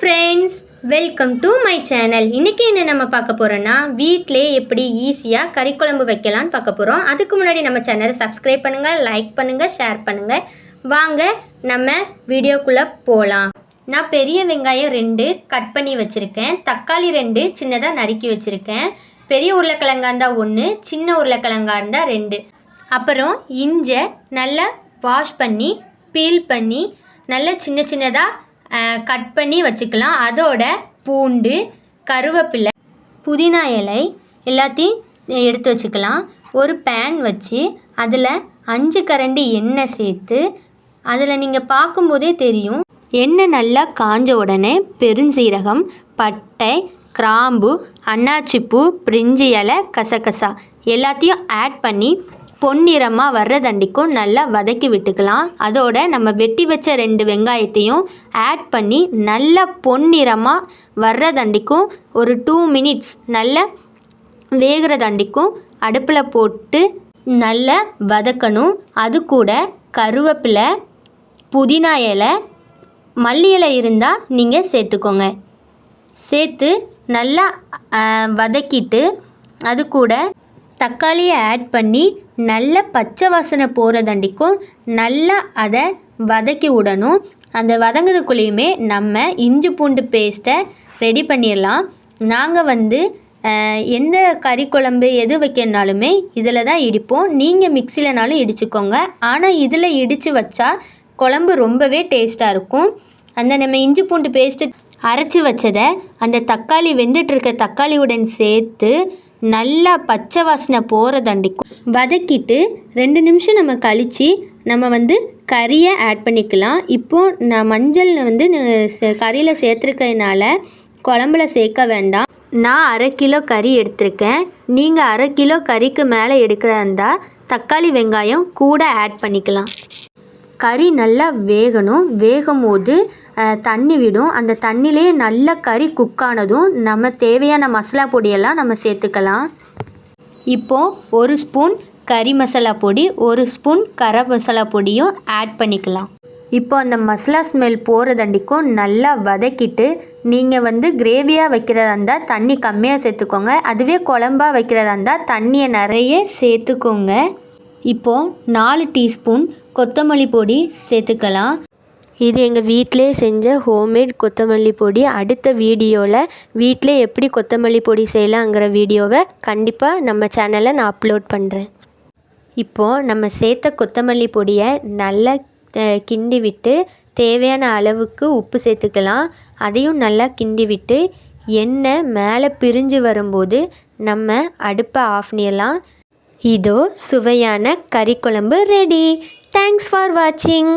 Friends, welcome to my channel. இன்றைக்கி என்ன நம்ம பார்க்க போகிறோன்னா, வீட்டிலே எப்படி ஈஸியாக கறி குழம்பு வைக்கலான்னு பார்க்க போகிறோம். அதுக்கு முன்னாடி நம்ம சேனலை சப்ஸ்கிரைப் பண்ணுங்கள், லைக் பண்ணுங்கள், ஷேர் பண்ணுங்கள். வாங்க நம்ம வீடியோக்குள்ளே போகலாம். நான் பெரிய வெங்காயம் 2 கட் பண்ணி வச்சுருக்கேன். தக்காளி 2 சின்னதாக நறுக்கி வச்சுருக்கேன். பெரிய உருளைக்கிழங்கா இருந்தால் 1, சின்ன உருளைக்கிழங்கா இருந்தால் 2. அப்புறம் இஞ்சி நல்லா வாஷ் பண்ணி பீல் பண்ணி நல்லா சின்ன சின்னதாக கட் பண்ணி வச்சுக்கலாம். அதோட பூண்டு, கருவேப்பிலை, புதினா இலை எல்லாத்தையும் எடுத்து வச்சுக்கலாம். ஒரு பேன் வச்சு அதில் 5 கரண்டி எண்ணெய் சேர்த்து, அதில் நீங்கள் பார்க்கும்போதே தெரியும், எண்ணெய் நல்லா காஞ்ச உடனே பெருஞ்சீரகம், பட்டை, கிராம்பு, அன்னாச்சிப்பூ, பிரிஞ்சி இலை, கசகசா எல்லாத்தையும் ஆட் பண்ணி பொன்னிறமாக வர்றதண்டிக்கும் நல்லா வதக்கி விட்டுக்கலாம். அதோட நம்ம வெட்டி வச்ச 2 வெங்காயத்தையும் ஆட் பண்ணி நல்லா பொன்னிறமாக வர்றதண்டிக்கும் ஒரு 2 மினிட்ஸ் நல்லா வேகிறதண்டிக்கும் அடுப்பில் போட்டு நல்லா வதக்கணும். அது கூட கருவேப்பிலை, புதினா இலை, மல்லி இலை இருந்தால் நீங்கள் சேர்த்துக்கோங்க. சேர்த்து நல்லா வதக்கிட்டு அது கூட தக்காளியை ஆட் பண்ணி நல்ல பச்சை வாசனை போகிறதண்டிக்கும் நல்லா அதை வதக்கி விடணும். அந்த வதங்குறதுக்குள்ளேயுமே நம்ம இஞ்சி பூண்டு பேஸ்ட்டை ரெடி பண்ணிடலாம். நாங்கள் எந்த கறி குழம்பு எது வைக்கணுனாலுமே இதில் தான் இடிப்போம். நீங்கள் மிக்சிலனாலும் இடிச்சுக்கோங்க. ஆனால் இதில் இடித்து வச்சா குழம்பு ரொம்பவே டேஸ்ட்டாக இருக்கும். அந்த நம்ம இஞ்சி பூண்டு பேஸ்ட்டு அரைச்சி வச்சதை அந்த தக்காளி வெந்துட்டுருக்க தக்காளியுடன் சேர்த்து நல்லா பச்சை வாசனை போகிறதண்டிக்கும் வதக்கிட்டு 2 நிமிஷம் நம்ம கழித்து நம்ம கறியை ஆட் பண்ணிக்கலாம். இப்போது நான் மஞ்சள் கறியில் சேர்த்துருக்கிறதுனால குழம்புல சேர்க்க வேண்டாம். நான் 1/2 கிலோ கறி எடுத்திருக்கேன். நீங்கள் 1/2 கிலோ கறிக்கு மேலே எடுக்கிறதா இருந்தால் தக்காளி வெங்காயம் கூட ஆட் பண்ணிக்கலாம். கறி நல்லா வேகணும். வேகும் போது தண்ணி விடும். அந்த தண்ணிலே நல்லா கறி குக்கானதும் நம்ம தேவையான மசாலா பொடியெல்லாம் நம்ம சேர்த்துக்கலாம். இப்போது 1 ஸ்பூன் கறி மசாலா பொடி, 1 ஸ்பூன் கரம் மசாலா பொடியும் ஆட் பண்ணிக்கலாம். இப்போ அந்த மசாலா ஸ்மெல் போகிறதண்டிக்கும் நல்லா வதக்கிட்டு, நீங்கள் கிரேவியாக வைக்கிறதா இருந்தால் தண்ணி கம்மியாக சேர்த்துக்கோங்க. அதுவே குழம்பாக வைக்கிறதா இருந்தால் தண்ணியை நிறைய சேர்த்துக்கோங்க. இப்போது 4 டீஸ்பூன் கொத்தமல்லி பொடி சேர்த்துக்கலாம். இது எங்கள் வீட்டிலே செஞ்ச ஹோம்மேட் கொத்தமல்லி பொடி. அடுத்த வீடியோவில் வீட்டிலே எப்படி கொத்தமல்லி பொடி செய்யலாங்கிற வீடியோவை கண்டிப்பாக நம்ம சேனலில் நான் அப்லோட் பண்ணுறேன். இப்போது நம்ம சேர்த்த கொத்தமல்லி பொடியை நல்லா கிண்டி விட்டு தேவையான அளவுக்கு உப்பு சேர்த்துக்கலாம். அதையும் நல்லா கிண்டி விட்டு எண்ணெய் மேலே பிரிஞ்சு வரும்போது நம்ம அடுப்பை ஆஃப் பண்ணிடலாம். இதோ சுவையான கறி குழம்பு ரெடி. தேங்க்ஸ் ஃபார் வாட்சிங்.